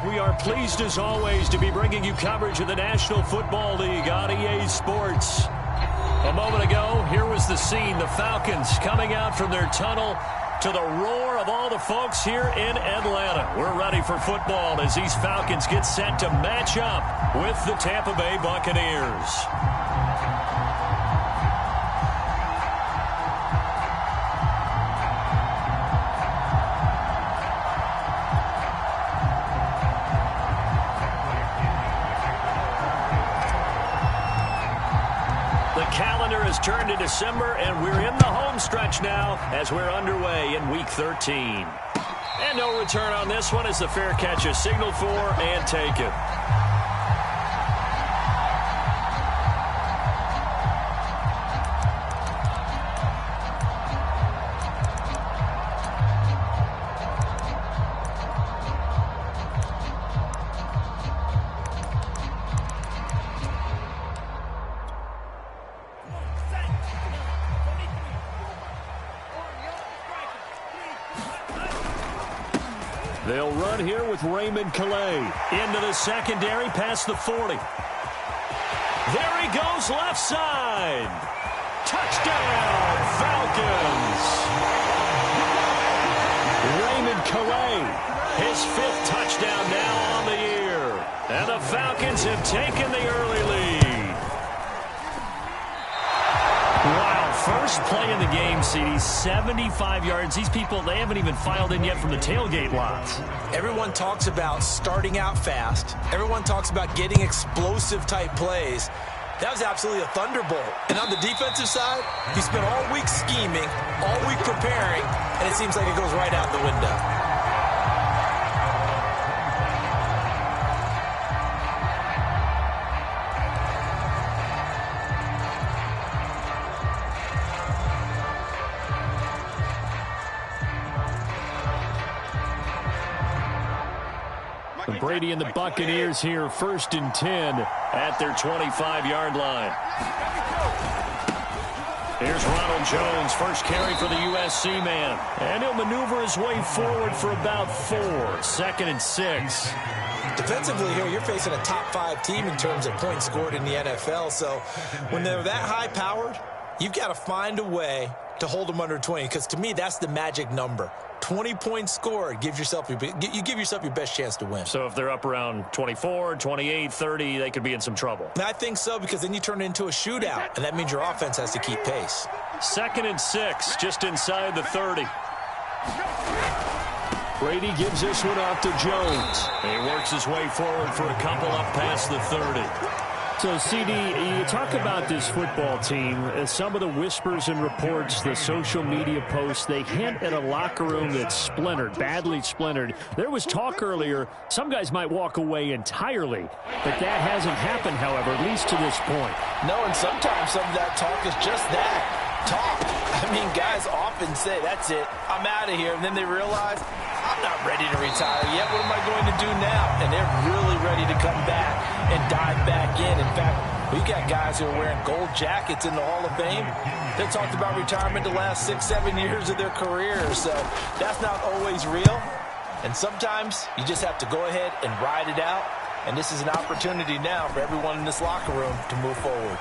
We are pleased as always to be bringing you coverage of the National Football League on EA Sports. A moment ago, here was the scene. The Falcons coming out from their tunnel to the roar of all the folks here in Atlanta. We're ready for football as these Falcons get set to match up with the Tampa Bay Buccaneers. Calendar has turned to December, and we're in the home stretch now as we're underway in Week 13. And no return on this one as the fair catch is signaled for and taken. They'll run here with Raymond Calais. Into the secondary, past the 40. There he goes, left side. Touchdown, Falcons. Raymond Calais, his 5th touchdown now on the year. And the Falcons have taken the early lead. Wow, first play in the game, CD, 75 yards. These people, they haven't even filed in yet from the tailgate lots. Everyone talks about starting out fast. Everyone talks about getting explosive type plays. That was absolutely a thunderbolt. And on the defensive side, you spent all week scheming, all week preparing, and it seems like it goes right out the window. Brady and the Buccaneers here, 1st and 10 at their 25-yard line. Here's Ronald Jones, first carry for the USC man. And he'll maneuver his way forward for about 4. 2nd and 6. Defensively here, you're facing a top 5 team in terms of points scored in the NFL. So when they're that high-powered, you've got to find a way to hold them under 20, because to me, that's the magic number. 20 points scored, you give yourself your best chance to win. So if they're up around 24, 28, 30, they could be in some trouble. I think so, because then you turn it into a shootout, and that means your offense has to keep pace. 2nd and 6, just inside the 30. Brady gives this one off to Jones. He works his way forward for a couple up past the 30. So, CD, you talk about this football team, some of the whispers and reports, the social media posts, they hint at a locker room that's splintered, badly splintered. There was talk earlier, some guys might walk away entirely, but that hasn't happened, however, at least to this point. No, and sometimes some of that talk is just that, talk. I mean, guys often say, that's it, I'm out of here, and then they realize, I'm not ready to retire yet. What am I going to do now? And they're really ready to come back and dive back in. In fact, we got guys who are wearing gold jackets in the Hall of Fame. They talked about retirement the last 6-7 years of their careers. So that's not always real. And sometimes you just have to go ahead and ride it out. And this is an opportunity now for everyone in this locker room to move forward.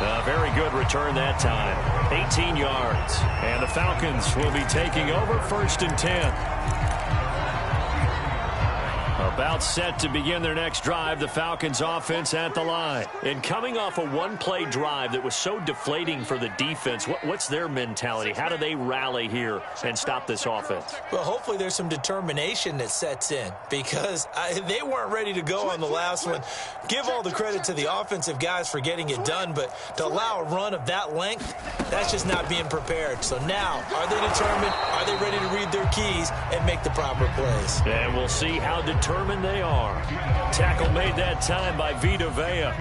A very good return that time. 18 yards. And the Falcons will be taking over 1st and 10. About set to begin their next drive, the Falcons offense at the line. And coming off a one-play drive that was so deflating for the defense, what's their mentality? How do they rally here and stop this offense? Well, hopefully there's some determination that sets in, because they weren't ready to go on the last one. Give all the credit to the offensive guys for getting it done, but to allow a run of that length, that's just not being prepared. So now, are they determined? Are they ready to read their keys and make the proper plays? And we'll see how determined they are. Tackle made that time by Vita Vea.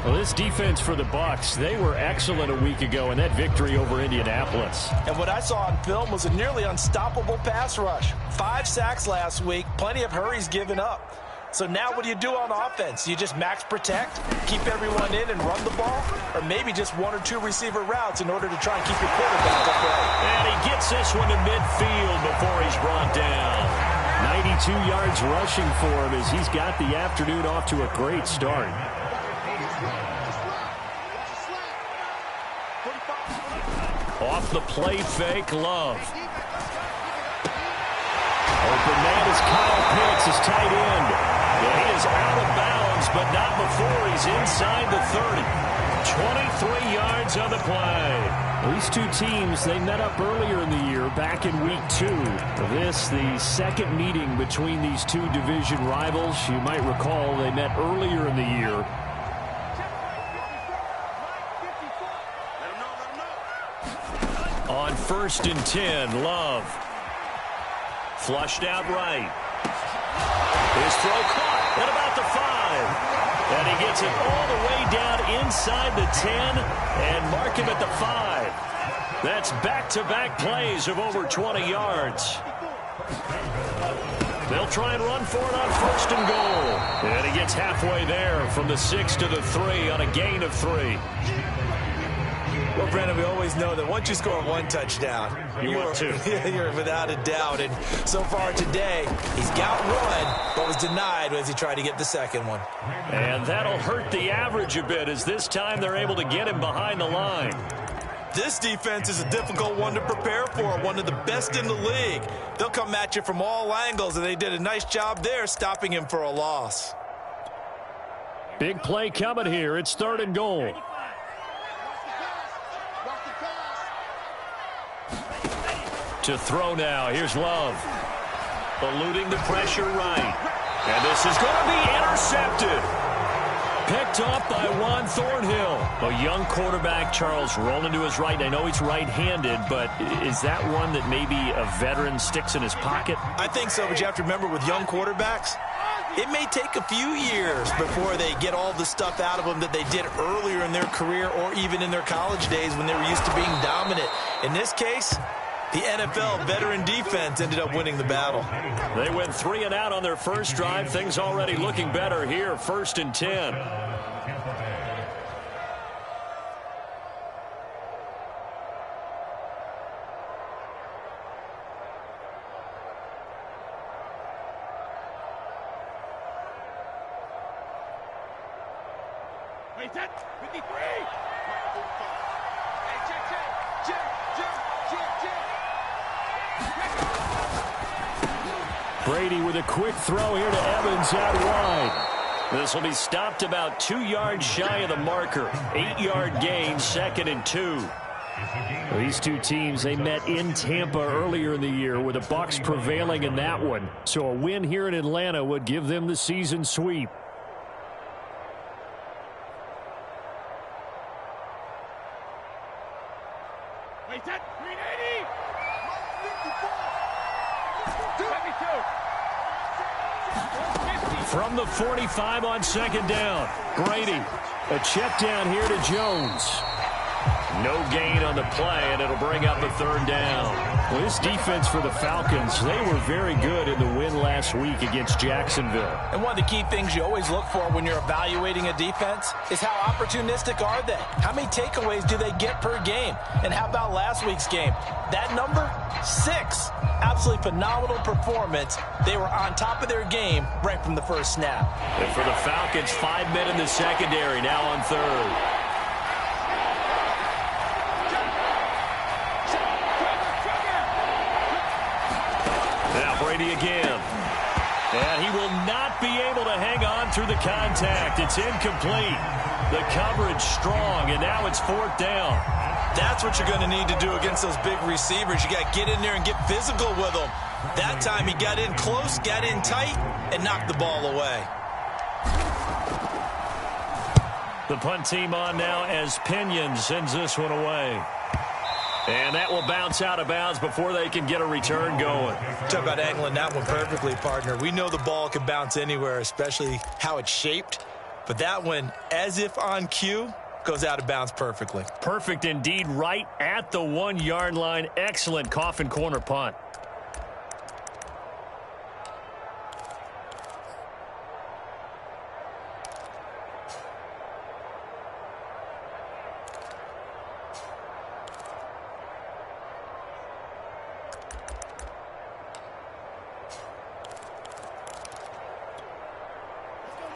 Well, this defense for the Bucs, they were excellent a week ago in that victory over Indianapolis. And what I saw on film was a nearly unstoppable pass rush. 5 sacks last week, plenty of hurries given up. So now what do you do on offense? You just max protect, keep everyone in and run the ball, or maybe just 1 or 2 receiver routes in order to try and keep your quarterback upright. And he gets this one to midfield before he's brought down. 92 yards rushing for him as he's got the afternoon off to a great start. Off the play fake, Love. Open man is Kyle Pitts, his tight end. Yeah, he is out of bounds, but not before he's inside the 30. 23 yards on the play. These two teams, they met up earlier in the year, back in week 2. This, the second meeting between these two division rivals. You might recall they met earlier in the year. On 1st and 10, Love. Flushed out right. His throw caught at about the 5. And he gets it all the way down inside the 10 and mark him at the 5. That's back-to-back plays of over 20 yards. They'll try and run for it on 1st and goal. And he gets halfway there from the 6 to the 3 on a gain of 3. Well, Brandon, we always know that once you score one touchdown, you're without a doubt. And so far today, he's got one, but was denied as he tried to get the second one. And that'll hurt the average a bit as this time they're able to get him behind the line. This defense is a difficult one to prepare for, one of the best in the league. They'll come at you from all angles, and they did a nice job there stopping him for a loss. Big play coming here. It's 3rd and goal. To throw now. Here's Love. Eluding the pressure right. And this is going to be intercepted. Picked up by Juan Thornhill. A young quarterback, Charles, rolling to his right. I know he's right-handed, but is that one that maybe a veteran sticks in his pocket? I think so, but you have to remember with young quarterbacks, it may take a few years before they get all the stuff out of them that they did earlier in their career or even in their college days when they were used to being dominant. In this case, the NFL veteran defense ended up winning the battle. They went 3 and out on their first drive. Things already looking better here. 1st and 10. Wait, that 53. Hey, check. Brady with a quick throw here to Evans out wide. This will be stopped about 2 yards shy of the marker. 8-yard gain, 2nd and 2. These two teams, they met in Tampa earlier in the year with the Bucs prevailing in that one. So a win here in Atlanta would give them the season sweep. Wait, that 380. From the 45 on 2nd down. Brady, a check down here to Jones. No gain on the play, and it'll bring up a 3rd down. Well, this defense for the Falcons, they were very good in the win last week against Jacksonville. And one of the key things you always look for when you're evaluating a defense is how opportunistic are they? How many takeaways do they get per game? And how about last week's game? That number, 6. Absolutely phenomenal performance. They were on top of their game right from the first snap. And for the Falcons, 5 men in the secondary, now on 3rd. Brady again. And he will not be able to hang on through the contact. It's incomplete. The coverage strong, and now it's 4th down. That's what you're going to need to do against those big receivers. You got to get in there and get physical with them. That time he got in close, got in tight, and knocked the ball away. The punt team on now as Pinion sends this one away. And that will bounce out of bounds before they can get a return going. Talk about angling that one perfectly, partner. We know the ball can bounce anywhere, especially how it's shaped. But that one, as if on cue, goes out of bounds perfectly. Perfect indeed, right at the 1-yard line. Excellent coffin corner punt.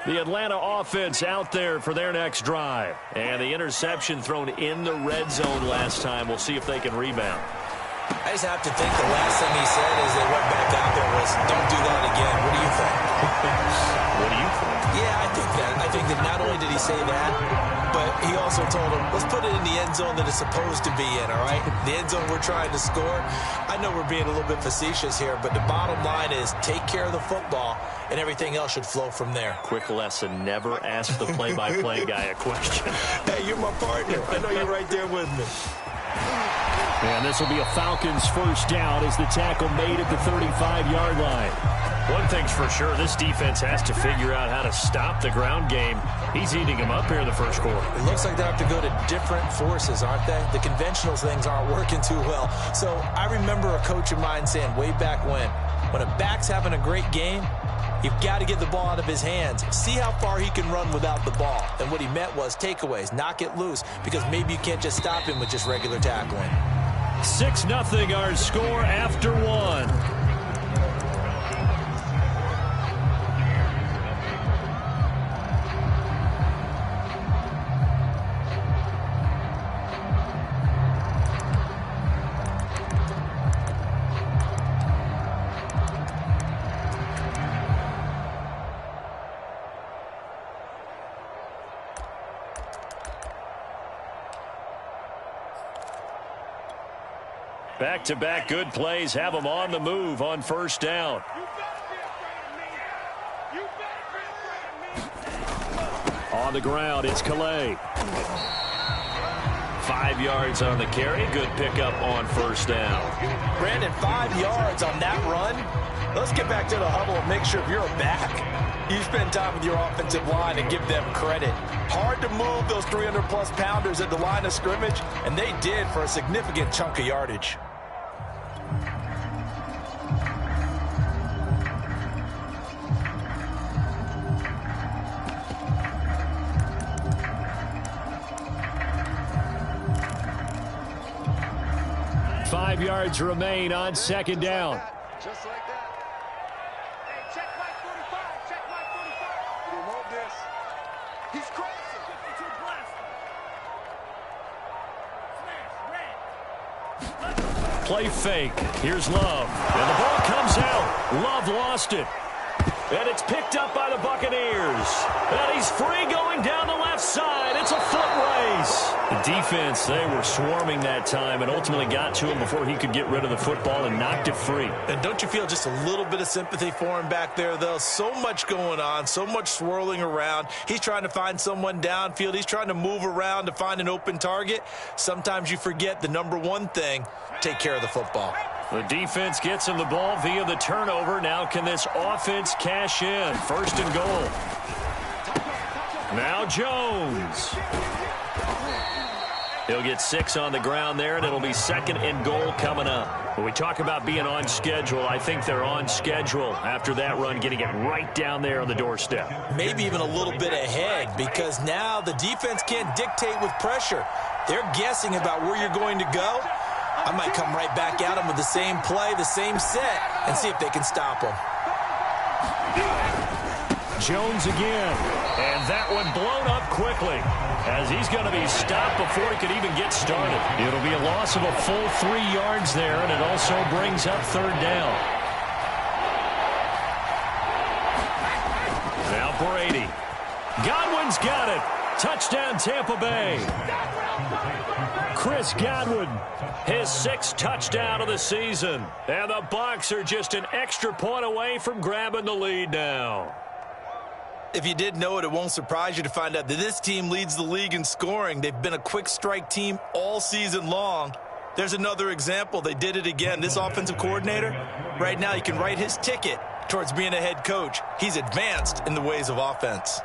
The Atlanta offense out there for their next drive. And the interception thrown in the red zone last time. We'll see if they can rebound. I just have to think the last thing he said as they went back out there was, don't do that again. What do you think? What do you think? Yeah, I think that. I think that not only did he say that, but he also told him, let's put it in the end zone that it's supposed to be in, all right? The end zone we're trying to score. I know we're being a little bit facetious here, but the bottom line is take care of the football, and everything else should flow from there. Quick lesson, never ask the play-by-play guy a question. Hey, you're my partner. I know you're right there with me. And this will be a Falcons first down as the tackle made at the 35-yard line. One thing's for sure, this defense has to figure out how to stop the ground game. He's eating them up here in the first quarter. It looks like they have to go to different forces, aren't they? The conventional things aren't working too well. So I remember a coach of mine saying way back when a back's having a great game, you've got to get the ball out of his hands. See how far he can run without the ball. And what he meant was takeaways, knock it loose, because maybe you can't just stop him with just regular tackling. 6-0 our score after one. Back-to-back good plays have them on the move on first down. On the ground, it's Calais. 5 yards on the carry. Good pickup on first down. Brandon, 5 yards on that run. Let's get back to the huddle and make sure if you're a back, you spend time with your offensive line and give them credit. Hard to move those 300-plus pounders at the line of scrimmage, and they did for a significant chunk of yardage. Five yards remain on second down. Just like that. Hey, check Mike 45. Check Mike 45. You want this? He's crossing. 52 blast. Smash. Red. Play fake. Here's Love. And the ball comes out. Love lost it. And it's picked up by the Buccaneers. And he's free going down the left side. It's a foot race. The defense, they were swarming that time and ultimately got to him before he could get rid of the football and knocked it free. And don't you feel just a little bit of sympathy for him back there, though? So much going on, so much swirling around. He's trying to find someone downfield. He's trying to move around to find an open target. Sometimes you forget the number one thing, take care of the football. The defense gets him the ball via the turnover. Now can this offense cash in? First and goal. Now Jones. He'll get 6 on the ground there, and it'll be second and goal coming up. When we talk about being on schedule, I think they're on schedule after that run, getting it right down there on the doorstep. Maybe even a little bit ahead, because now the defense can't dictate with pressure. They're guessing about where you're going to go. I might come right back at them with the same play, the same set, and see if they can stop them. Jones again. And that one blown up quickly as he's going to be stopped before he could even get started. It'll be a loss of a full 3 yards there, and it also brings up third down. Now Brady. Godwin's got it. Touchdown, Tampa Bay. Chris Godwin. His 6th touchdown of the season. And the Bucs are just an extra point away from grabbing the lead now. If you did know it, it won't surprise you to find out that this team leads the league in scoring. They've been a quick strike team all season long. There's another example. They did it again. This offensive coordinator, right now, you can write his ticket towards being a head coach. He's advanced in the ways of offense.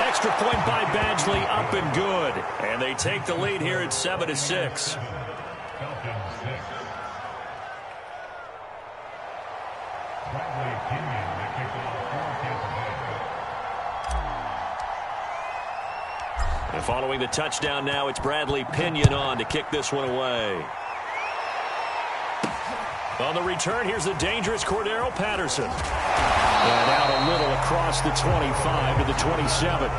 Extra point by Badgley, up and good. And they take the lead here at 7-6. And following the touchdown now, it's Bradley Pinion on to kick this one away. On the return, here's the dangerous Cordero Patterson. And out a little across the 25 to the 27.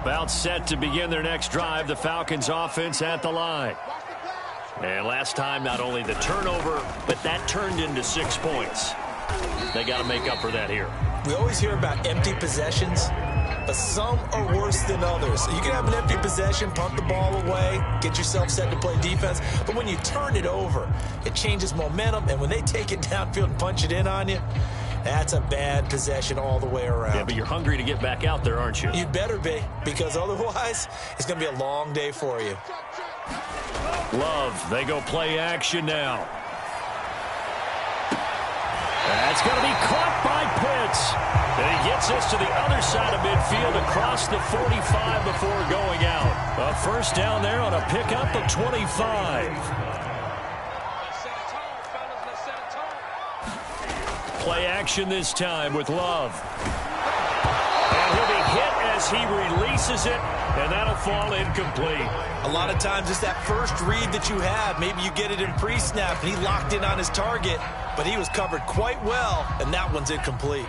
About set to begin their next drive, the Falcons offense at the line. And last time, not only the turnover, but that turned into 6 points. They got to make up for that here. We always hear about empty possessions, but some are worse than others. You can have an empty possession, punt the ball away, get yourself set to play defense, but when you turn it over, it changes momentum, and when they take it downfield and punch it in on you, that's a bad possession all the way around. Yeah, but you're hungry to get back out there, aren't you? You'd better be, because otherwise, it's going to be a long day for you. Love, they go play action now. That's going to be caught by Pitts. And he gets this to the other side of midfield across the 45 before going out. A first down there on a pickup of 25. Play action this time with Love. And he'll be hit as he releases it, and that'll fall incomplete. A lot of times it's that first read that you have. Maybe you get it in pre-snap, and he locked in on his target, but he was covered quite well, and that one's incomplete.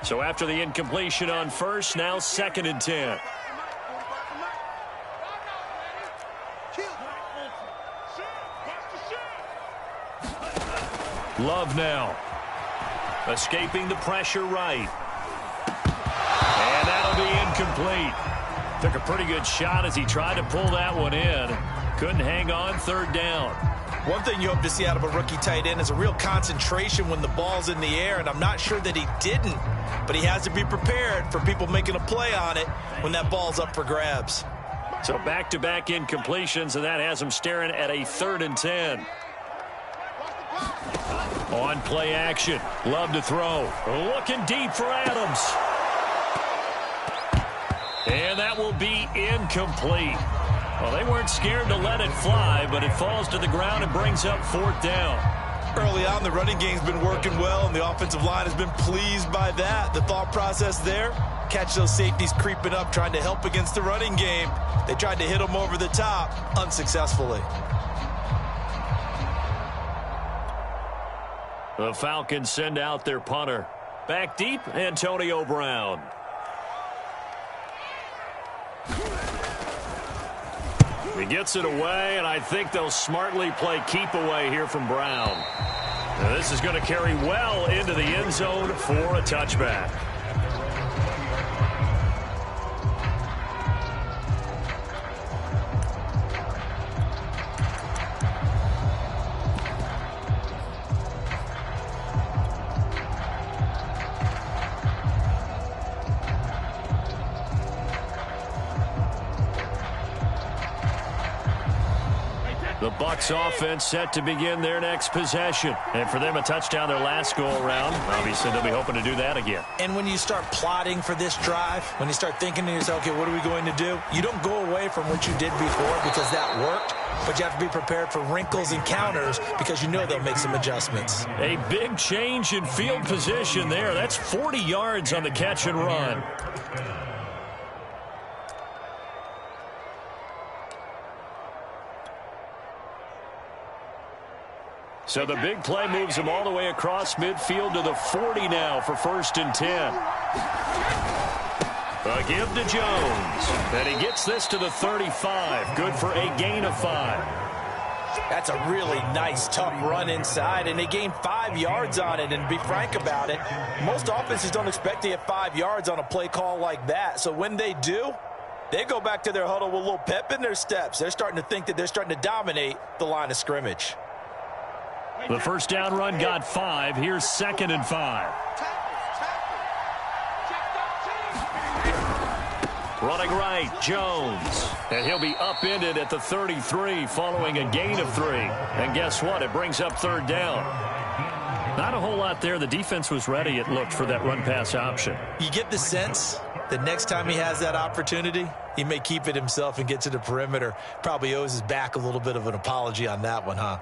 So after the incompletion on first, now 2nd and 10. Love now. Escaping the pressure right. And that'll be incomplete. Took a pretty good shot as he tried to pull that one in. Couldn't hang on, 3rd down. One thing you hope to see out of a rookie tight end is a real concentration when the ball's in the air, and I'm not sure that he didn't, but he has to be prepared for people making a play on it when that ball's up for grabs. So back-to-back incompletions, and that has him staring at a 3rd and 10. On play action. Love to throw. Looking deep for Adams. And that will be incomplete. Well, they weren't scared to let it fly, but it falls to the ground and brings up 4th down. Early on, the running game's been working well, and the offensive line has been pleased by that. The thought process there, catch those safeties creeping up, trying to help against the running game. They tried to hit them over the top, unsuccessfully. The Falcons send out their punter. Back deep, Antonio Brown. He gets it away, and I think they'll smartly play keep away here from Brown. Now, this is going to carry well into the end zone for a touchback. The Bucs offense set to begin their next possession. And for them, a touchdown their last go-around. Obviously, they'll be hoping to do that again. And when you start plotting for this drive, when you start thinking to yourself, okay, what are we going to do? You don't go away from what you did before because that worked, but you have to be prepared for wrinkles and counters because you know they'll make some adjustments. A big change in field position there. That's 40 yards on the catch and run. So the big play moves him all the way across midfield to the 40 now for 1st and 10. A give to Jones. And he gets this to the 35. Good for a gain of 5. That's a really nice, tough run inside, and they gained 5 yards on it. And to be frank about it, most offenses don't expect to get 5 yards on a play call like that. So when they do, they go back to their huddle with a little pep in their steps. They're starting to think that they're starting to dominate the line of scrimmage. The first down run got 5. Here's 2nd and 5. Running right, Jones. And he'll be upended at the 33 following a gain of 3. And guess what? It brings up 3rd down. Not a whole lot there. The defense was ready, it looked, for that run-pass option. You get the sense that next time he has that opportunity, he may keep it himself and get to the perimeter. Probably owes his back a little bit of an apology on that one, huh?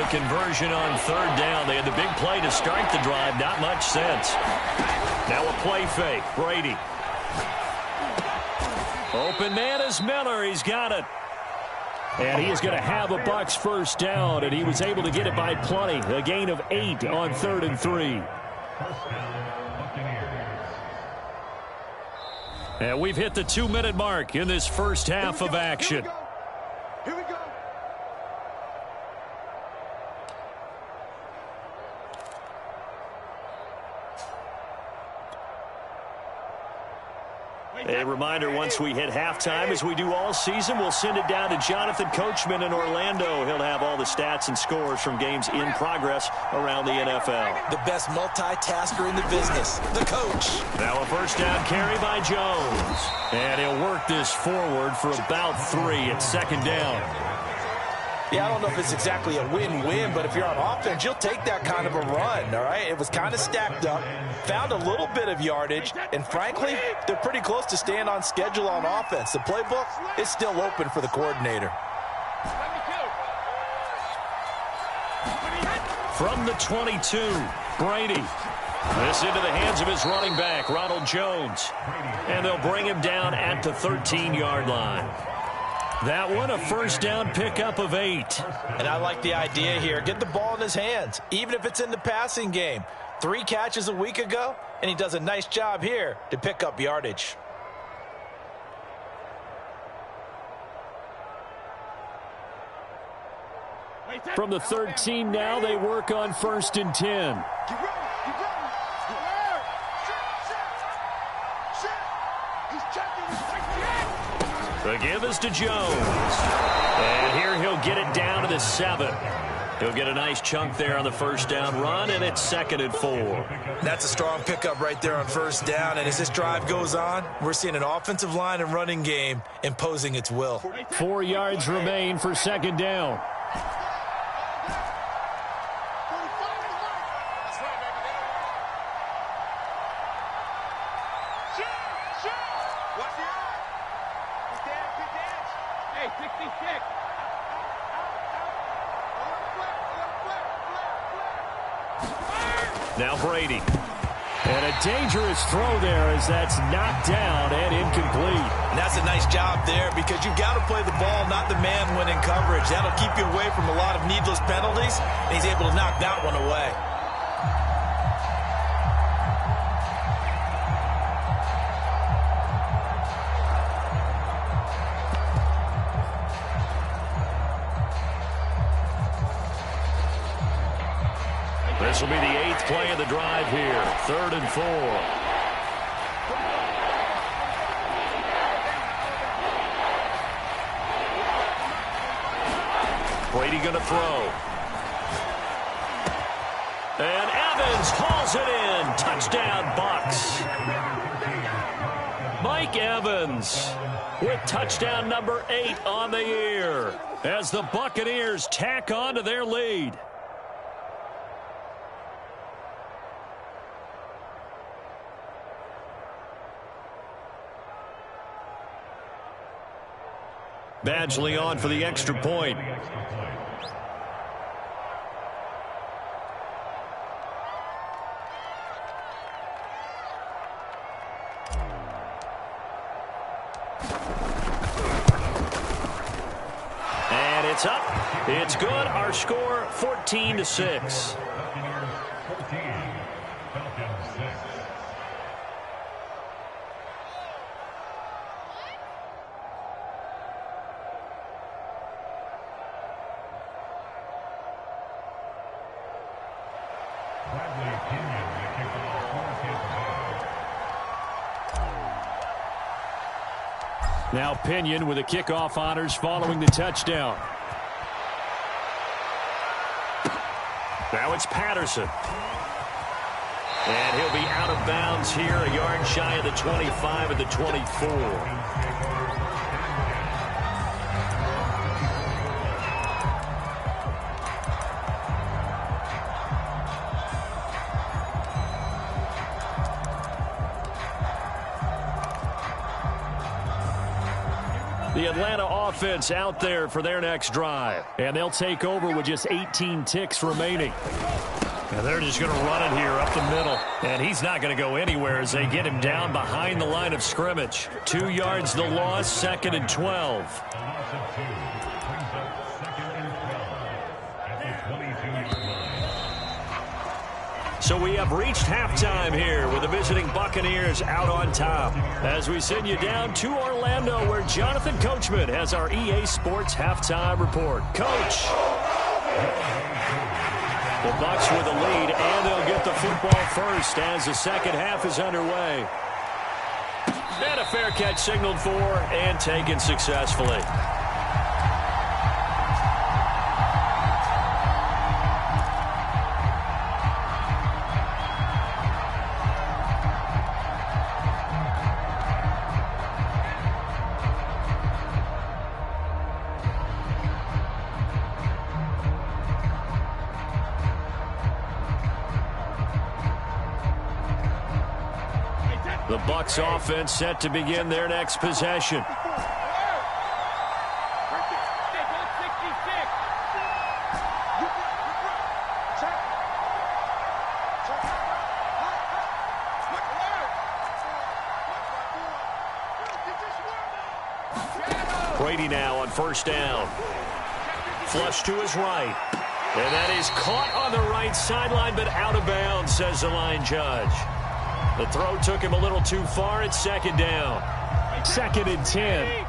conversion on third down. They had the big play to start the drive. Not much sense. Now a play fake. Brady. Open man is Miller. He's got it. And he is going to have a Bucs first down, and he was able to get it by plenty. A gain of 8 on 3rd and 3. And we've hit the 2-minute mark in this first half of action. Here we go. A reminder, once we hit halftime, as we do all season, we'll send it down to Jonathan Coachman in Orlando. He'll have all the stats and scores from games in progress around the NFL. The best multitasker in the business, the coach. Now a first down carry by Jones. And he'll work this forward for about 3 at second down. Yeah, I don't know if it's exactly a win-win, but if you're on offense, you'll take that kind of a run, all right? It was kind of stacked up, found a little bit of yardage, and frankly, they're pretty close to staying on schedule on offense. The playbook is still open for the coordinator. From the 22, Brady. This into the hands of his running back, Ronald Jones. And they'll bring him down at the 13-yard line. That one, a first down pickup of 8. And I like the idea here. Get the ball in his hands, even if it's in the passing game. 3 catches a week ago, and he does a nice job here to pick up yardage. From the 13 now, they work on 1st and 10. The give is to Jones. And here he'll get it down to the 7. He'll get a nice chunk there on the first down run, and it's 2nd and 4. That's a strong pickup right there on first down, and as this drive goes on, we're seeing an offensive line and running game imposing its will. 4 yards remain for 2nd down. Now Brady. And a dangerous throw there as that's knocked down and incomplete. And that's a nice job there because you've got to play the ball, not the man when in coverage. That'll keep you away from a lot of needless penalties, and he's able to knock that one away. This will be the 8th play of the drive here. 3rd and 4. Brady going to throw. And Evans hauls it in. Touchdown, Bucs. Mike Evans with touchdown number 8 on the year as the Buccaneers tack on to their lead. Badgley on for the extra point. And it's up. It's good. Our score 14-6. Now Pinion with the kickoff honors following the touchdown. Now it's Patterson. And he'll be out of bounds here, a yard shy of the 25 at the 24. The Atlanta offense out there for their next drive. And they'll take over with just 18 ticks remaining. And they're just going to run it here up the middle. And he's not going to go anywhere as they get him down behind the line of scrimmage. 2 yards the loss, 2nd and 12. So we have reached halftime here with the visiting Buccaneers out on top. As we send you down to Orlando where Jonathan Coachman has our EA Sports halftime report. Coach. The Bucs with the lead, and they'll get the football first as the second half is underway. And a fair catch signaled for and taken successfully. The Bucs offense set to begin their next possession. Brady now on first down. Flush to his right. And that is caught on the right sideline, but out of bounds, says the line judge. The throw took him a little too far. It's second down. 2nd and 10.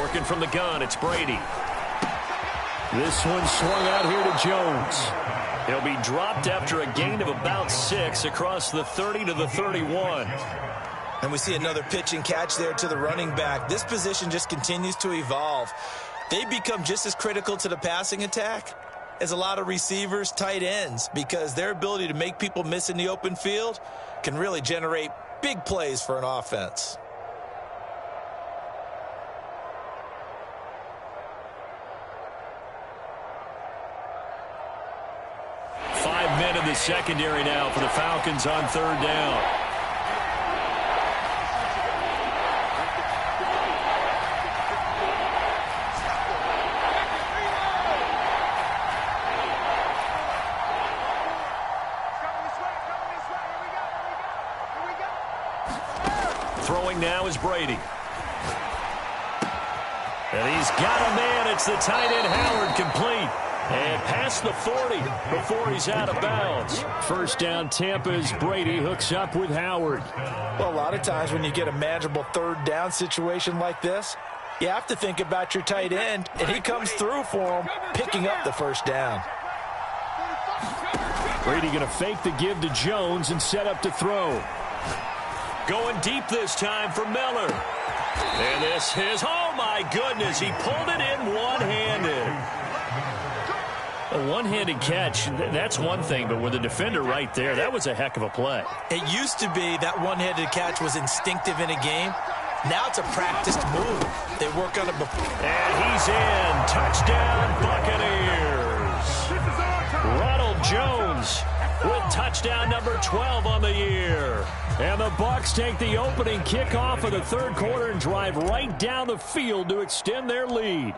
Working from the gun, it's Brady. This one swung out here to Jones. He'll be dropped after a gain of about 6 across the 30 to the 31. And we see another pitch and catch there to the running back. This position just continues to evolve. They become just as critical to the passing attack as a lot of receivers, tight ends, because their ability to make people miss in the open field can really generate big plays for an offense. Five men in the secondary now for the Falcons on third down. Throwing now is Brady. And he's got a man. It's the tight end Howard, complete. And past the 40 before he's out of bounds. First down Tampa as Brady hooks up with Howard. Well, a lot of times when you get a manageable third down situation like this, you have to think about your tight end, and he comes through for him, picking up the first down. Brady going to fake the give to Jones and set up to throw. Going deep this time for Miller. And this is, oh my goodness, he pulled it in one-handed. A one-handed catch, that's one thing, but with a defender right there, that was a heck of a play. It used to be that one-handed catch was instinctive in a game. Now it's a practiced move. They work on it before. And he's in. Touchdown, Buccaneers. Ronald Jones with touchdown number 12 on the year. And the Bucs take the opening kickoff of the third quarter and drive right down the field to extend their lead.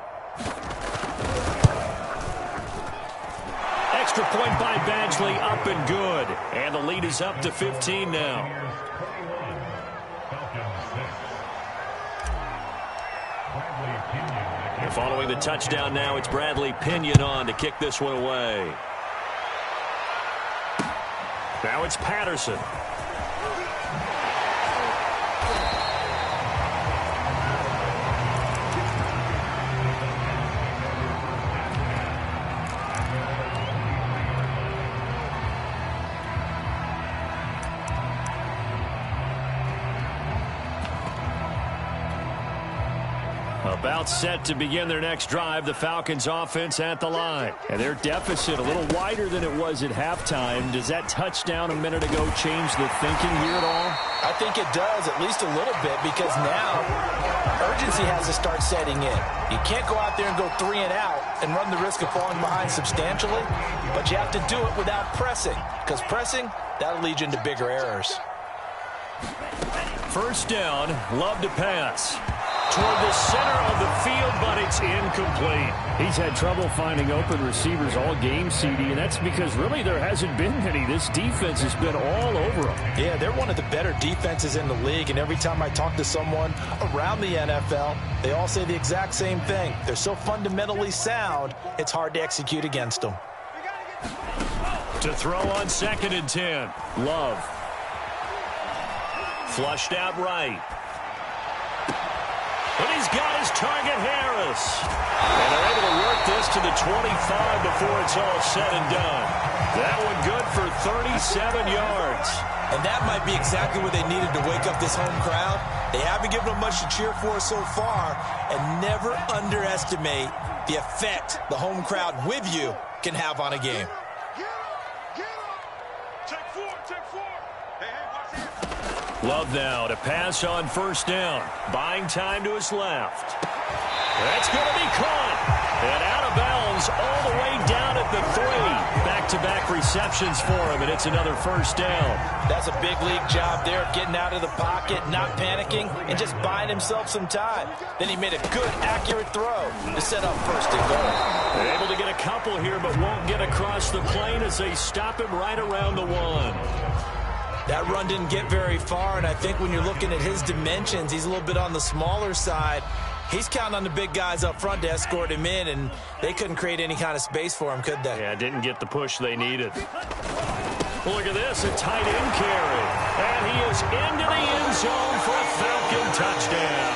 Extra point by Badgley, up and good. And the lead is up to 15 now. And following the touchdown now, it's Bradley Pinion on to kick this one away. Now it's Patterson. About set to begin their next drive, the Falcons offense at the line. And their deficit a little wider than it was at halftime. Does that touchdown a minute ago change the thinking here at all? I think it does, at least a little bit, because now urgency has to start setting in. You can't go out there and go 3 and out and run the risk of falling behind substantially, but you have to do it without pressing, because pressing that'll lead you into bigger errors. First down, Love to pass. Toward the center of the field, but it's incomplete. He's had trouble finding open receivers all game, CD, and that's because really there hasn't been many. This defense has been all over them. Yeah, they're one of the better defenses in the league, and every time I talk to someone around the NFL, they all say the exact same thing. They're so fundamentally sound, it's hard to execute against them. To throw on 2nd and 10. Love. Flushed out right. And he's got his target, Harris. And they're able to work this to the 25 before it's all said and done. That one good for 37 yards. And that might be exactly what they needed to wake up this home crowd. They haven't given them much to cheer for so far. And never underestimate the effect the home crowd with you can have on a game. Love now to pass on 1st down. Buying time to his left. That's going to be caught. And out of bounds all the way down at the 3. Back-to-back receptions for him, and it's another 1st down. That's a big league job there, getting out of the pocket, not panicking, and just buying himself some time. Then he made a good, accurate throw to set up 1st and goal. They're able to get a couple here, but won't get across the plane as they stop him right around the 1. That run didn't get very far, and I think when you're looking at his dimensions, he's a little bit on the smaller side. He's counting on the big guys up front to escort him in, and they couldn't create any kind of space for him, could they? Yeah, didn't get the push they needed. Look at this, a tight end carry. And he is into the end zone for a Falcon touchdown.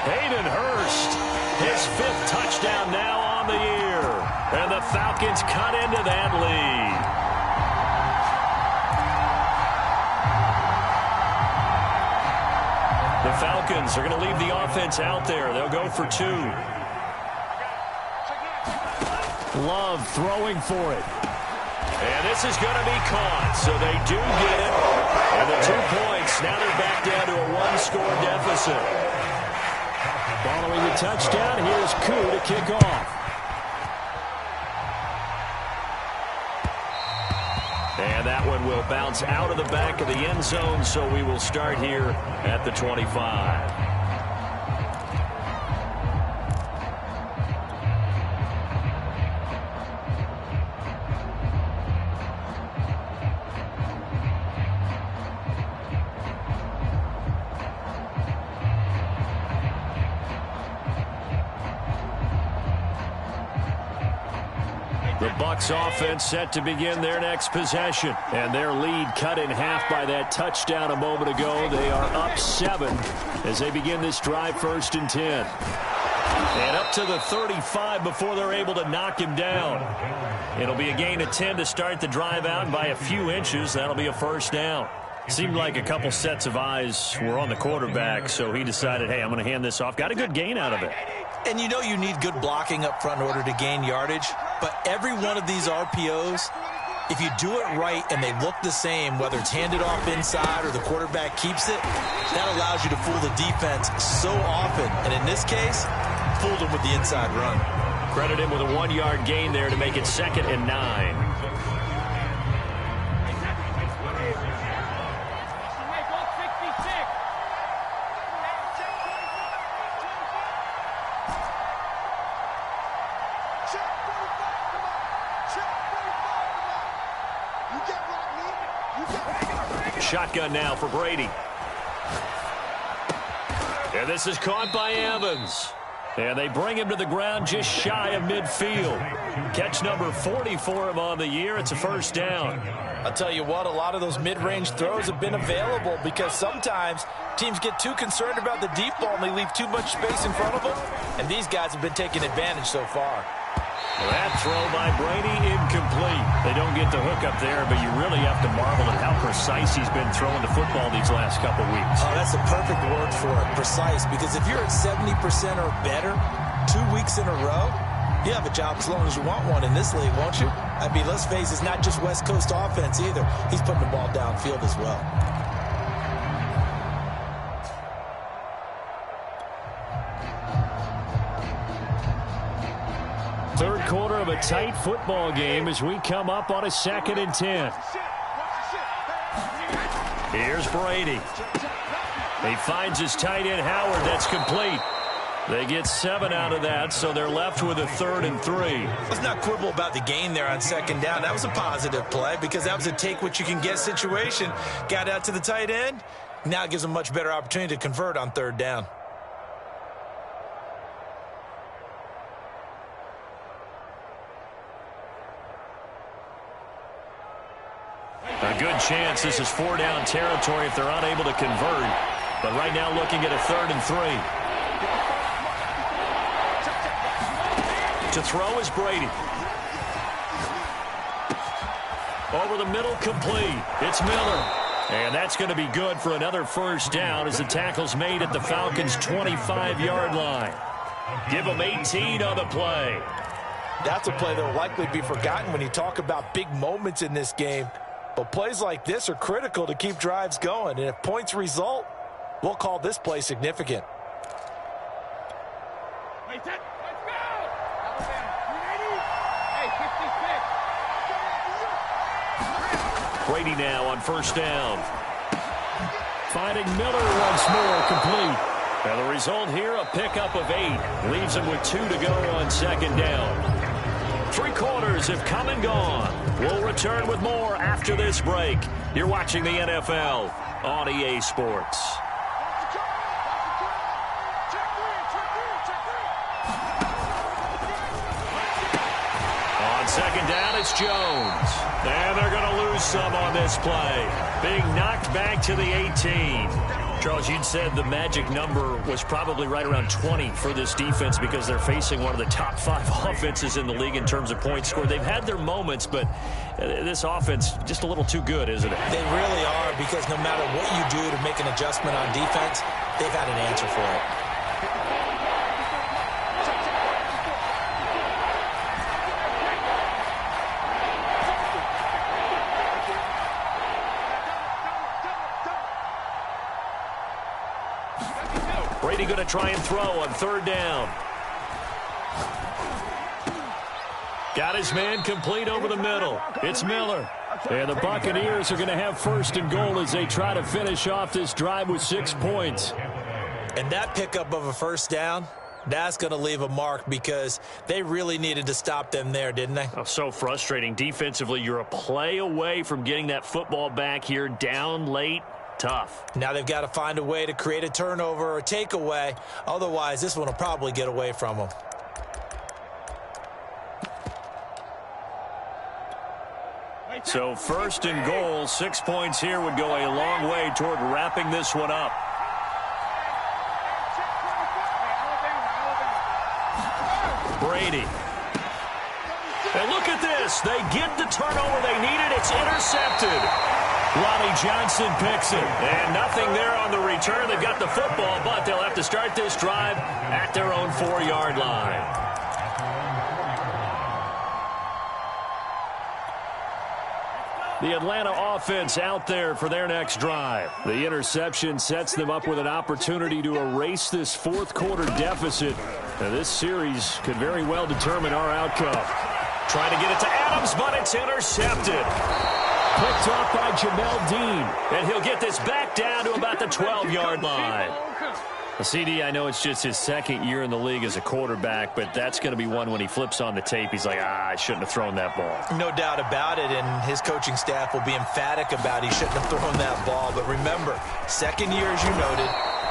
Hayden Hurst, his 5th touchdown now on the year. And the Falcons cut into that lead. The Falcons are going to leave the offense out there. They'll go for 2. Love throwing for it. And this is going to be caught, so they do get it. And the 2 points, now they're back down to a 1-score deficit. Following the touchdown, here's Koo to kick off. And that one will bounce out of the back of the end zone, so we will start here at the 25. The Bucs offense set to begin their next possession. And their lead cut in half by that touchdown a moment ago. They are up 7 as they begin this drive 1st and 10. And up to the 35 before they're able to knock him down. It'll be a gain of 10 to start the drive out, and by a few inches, that'll be a 1st down. Seemed like a couple sets of eyes were on the quarterback, so he decided, hey, I'm going to hand this off. Got a good gain out of it. And you know you need good blocking up front in order to gain yardage, but every one of these RPOs, if you do it right and they look the same, whether it's handed off inside or the quarterback keeps it, that allows you to fool the defense so often. And in this case, fooled him with the inside run. Credit him with a 1-yard gain there to make it 2nd and 9. Shotgun now for Brady. And this is caught by Evans. And they bring him to the ground just shy of midfield. Catch number 40 for him on the year. It's a 1st down. I'll tell you what, a lot of those mid-range throws have been available because sometimes teams get too concerned about the deep ball and they leave too much space in front of them. And these guys have been taking advantage so far. That throw by Brady, incomplete. They don't get the hook up there, but you really have to marvel at how precise he's been throwing the football these last couple weeks. Oh, that's the perfect word for it, precise, because if you're at 70% or better 2 weeks in a row, you have a job as long as you want one in this league, won't you? I mean, let's face it, it's not just West Coast offense either. He's putting the ball downfield as well. Third quarter of a tight football game as we come up on a 2nd and 10. Here's Brady. He finds his tight end, Howard. That's complete. They get 7 out of that, so they're left with a 3rd and 3. Let's not quibble about the gain there on 2nd down. That was a positive play because that was a take-what-you-can-get situation. Got out to the tight end. Now it gives them a much better opportunity to convert on 3rd down. A good chance this is 4-down territory if they're unable to convert. But right now looking at a 3rd and 3. To throw is Brady. Over the middle, complete. It's Miller. And that's going to be good for another 1st down as the tackle's made at the Falcons' 25-yard line. Give them 18 on the play. That's a play that will likely be forgotten when you talk about big moments in this game. But plays like this are critical to keep drives going. And if points result, we'll call this play significant. Brady now on 1st down. Finding Miller once more, complete. And the result here, a pickup of 8. Leaves him with 2 to go on 2nd down. 3 quarters have come and gone. We'll return with more after this break. You're watching the NFL on EA Sports. On 2nd down, it's Jones. And they're going to lose some on this play. Being knocked back to the 18. Charles, you'd said the magic number was probably right around 20 for this defense because they're facing one of the top 5 offenses in the league in terms of points scored. They've had their moments, but this offense just a little too good, isn't it? They really are, because no matter what you do to make an adjustment on defense, they've had an answer for it. Brady going to try and throw on 3rd down. Got his man complete over the middle. It's Miller. And the Buccaneers are going to have 1st and goal as they try to finish off this drive with 6 points. And that pickup of a 1st down, that's going to leave a mark because they really needed to stop them there, didn't they? Oh, so frustrating. Defensively, you're a play away from getting that football back here, down late. Tough. Now they've got to find a way to create a turnover or a takeaway. Otherwise, this one will probably get away from them. So 1st and goal, 6 points here would go a long way toward wrapping this one up. Brady. And look at this. They get the turnover they needed. It's intercepted. Ronnie Johnson picks it. And nothing there on the return. They've got the football, but they'll have to start this drive at their own 4-yard line. The Atlanta offense out there for their next drive. The interception sets them up with an opportunity to erase this 4th quarter deficit. Now, this series could very well determine our outcome. Trying to get it to Adams, but it's intercepted. Picked off by Jamel Dean. And he'll get this back down to about the 12-yard line. CD, I know it's just his 2nd year in the league as a quarterback, but that's going to be one when he flips on the tape. He's like, I shouldn't have thrown that ball. No doubt about it, and his coaching staff will be emphatic about he shouldn't have thrown that ball. But remember, 2nd year, as you noted,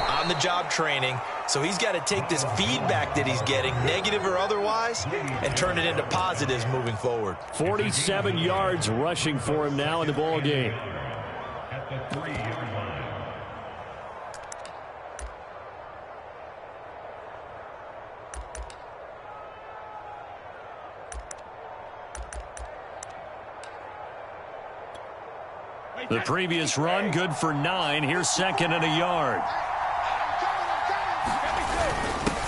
on-the-job training. So he's got to take this feedback that he's getting, negative or otherwise, and turn it into positives moving forward. 47 yards rushing for him now in the ball game. The previous run, good for 9. Here's 2nd and a yard.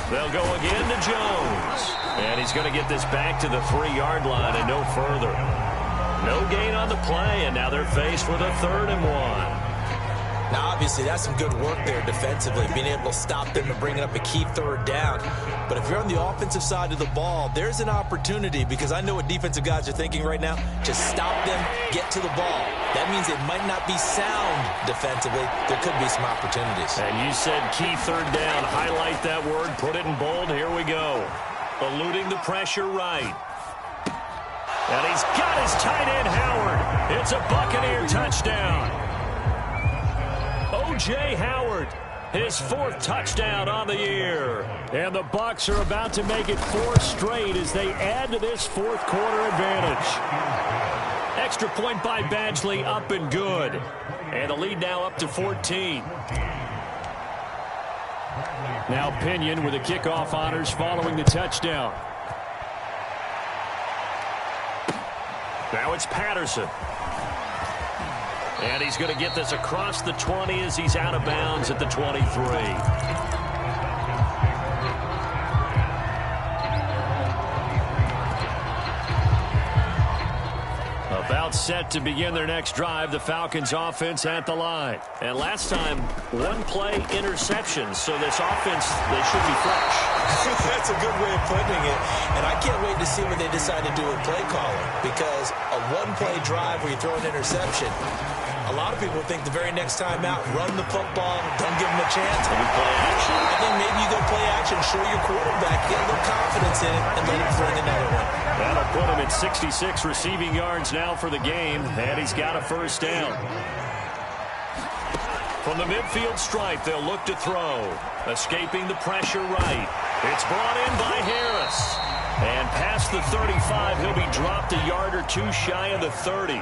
They'll go again to Jones. And he's going to get this back to the 3-yard line and no further. No gain on the play, and now they're faced with a 3rd and 1. Now, obviously, that's some good work there defensively, being able to stop them and bring up a key third down. But if you're on the offensive side of the ball, there's an opportunity, because I know what defensive guys are thinking right now. Just stop them, get to the ball. That means it might not be sound defensively. There could be some opportunities. And you said key third down. Highlight that word. Put it in bold. Here we go. Eluding the pressure right. And he's got his tight end, Howard. It's a Buccaneer touchdown. O.J. Howard, his 4th touchdown on the year. And the Bucs are about to make it 4 straight as they add to this 4th quarter advantage. Extra point by Badgley, up and good. And the lead now up to 14. Now Pinion with the kickoff honors following the touchdown. Now it's Patterson. And he's going to get this across the 20 as he's out of bounds at the 23. About set to begin their next drive, the Falcons offense at the line. And last time, 1-play interception, so this offense, they should be fresh. That's a good way of putting it. And I can't wait to see what they decide to do with play calling, because a 1-play drive where you throw an interception, a lot of people think the very next time out, run the football, don't give them a chance. Maybe play action. I think maybe you go play action, show your quarterback, get a little confidence in it, and let him fling another one. That'll put him at 66 receiving yards now for the game, and he's got a first down. From the midfield stripe, they'll look to throw. Escaping the pressure right. It's brought in by Harris. And past the 35, he'll be dropped a yard or two shy of the 30.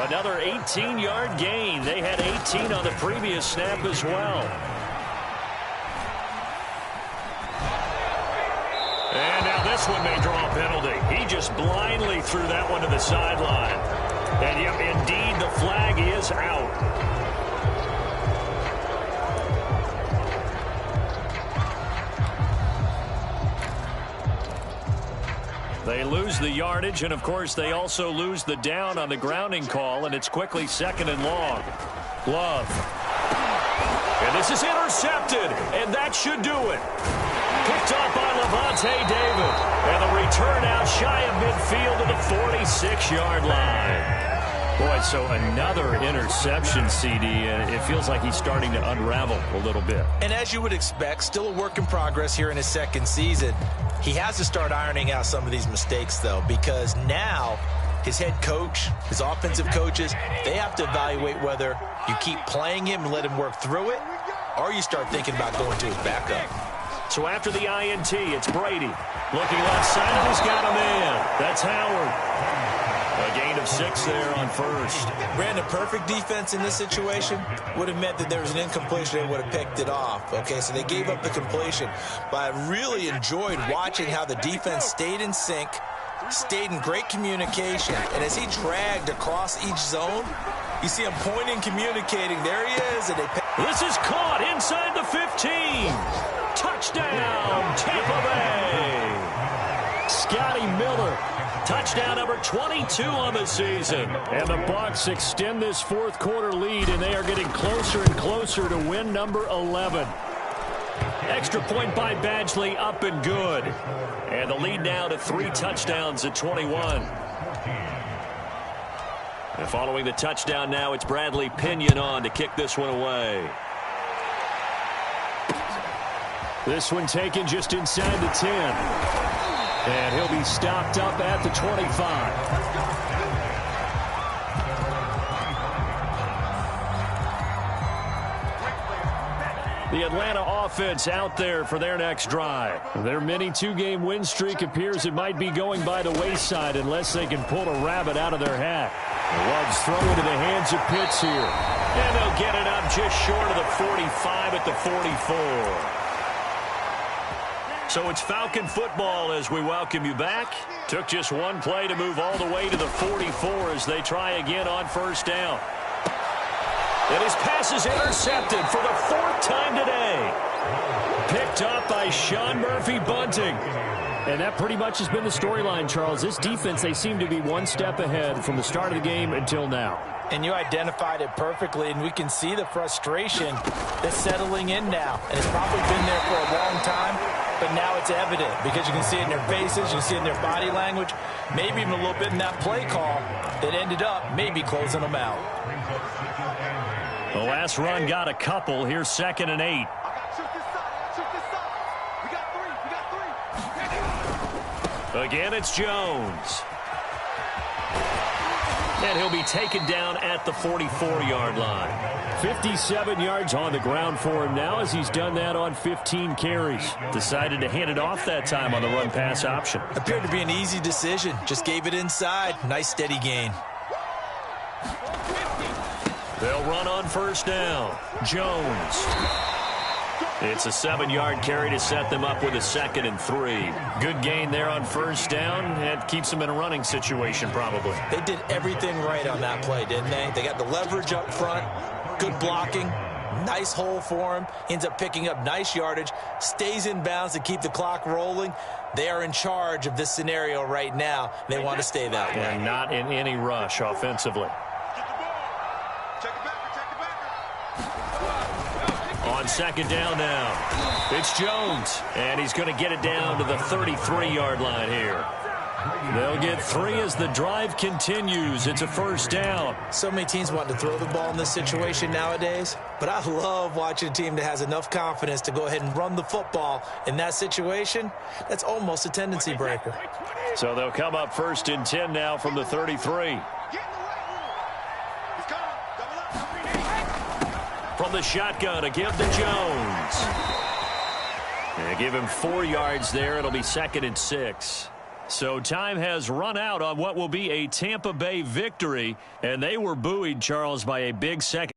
Another 18-yard gain. They had 18 on the previous snap as well. And now this one may draw a penalty. He just blindly threw that one to the sideline. And yep, indeed, the flag is out. They lose the yardage, and of course they also lose the down on the grounding call, and it's quickly 2nd and long. Love. And this is intercepted, and that should do it. Picked up by Levante David, and the return out shy of midfield to the 46-yard line. Boy, so another interception, CD, and it feels like he's starting to unravel a little bit. And as you would expect, still a work in progress here in his 2nd season. He has to start ironing out some of these mistakes, though, because now his head coach, his offensive coaches, they have to evaluate whether you keep playing him and let him work through it, or you start thinking about going to his backup. So after the INT, it's Brady. Looking left side, and he's got a man. That's Howard. A gain of 6 there on first. Brandon, perfect defense in this situation would have meant that there was an incompletion. They would have picked it off. Okay, so they gave up the completion. But I really enjoyed watching how the defense stayed in sync, stayed in great communication. And as he dragged across each zone, you see him pointing, communicating. There he is. And this is caught inside the 15. Touchdown, Tampa Bay. Scotty Miller. Touchdown number 22 on the season. And the Bucs extend this 4th quarter lead, and they are getting closer and closer to win number 11. Extra point by Badgley, up and good. And the lead now to 3 touchdowns at 21. And following the touchdown now, it's Bradley Pinion on to kick this one away. This one taken just inside the 10. And he'll be stopped up at the 25. The Atlanta offense out there for their next drive. Their mini 2-game win streak appears it might be going by the wayside unless they can pull a rabbit out of their hat. Love's throw into the hands of Pitts here. And they'll get it up just short of the 45 at the 44. So it's Falcon football as we welcome you back. Took just 1 play to move all the way to the 44 as they try again on first down. And his pass is intercepted for the 4th time today. Picked up by Sean Murphy-Bunting. And that pretty much has been the storyline, Charles. This defense, they seem to be one step ahead from the start of the game until now. And you identified it perfectly, and we can see the frustration that's settling in now. And it's probably been there for a long time, but now it's evident because you can see it in their faces, you can see it in their body language, maybe even a little bit in that play call that ended up maybe closing them out. The last run got a couple. Here's 2nd and 8. Again, it's Jones. And he'll be taken down at the 44-yard line. 57 yards on the ground for him now as he's done that on 15 carries. Decided to hand it off that time on the run-pass option. Appeared to be an easy decision. Just gave it inside. Nice steady gain. They'll run on 1st down. Jones. It's a 7-yard carry to set them up with a 2nd and 3. Good gain there on 1st down. And keeps them in a running situation probably. They did everything right on that play, didn't they? They got the leverage up front. Good blocking. Nice hole for him. Ends up picking up nice yardage. Stays in bounds to keep the clock rolling. They are in charge of this scenario right now. They want to stay that way. And not in any rush offensively. On 2nd down now, it's Jones, and he's going to get it down to the 33-yard line here. They'll get 3 as the drive continues. It's a 1st down. So many teams want to throw the ball in this situation nowadays, but I love watching a team that has enough confidence to go ahead and run the football in that situation. That's almost a tendency breaker. So they'll come up 1st and 10 now from the 33. From the shotgun, a give to Jones. They give him 4 yards there. It'll be 2nd and 6. So time has run out on what will be a Tampa Bay victory, and they were buoyed, Charles, by a big second.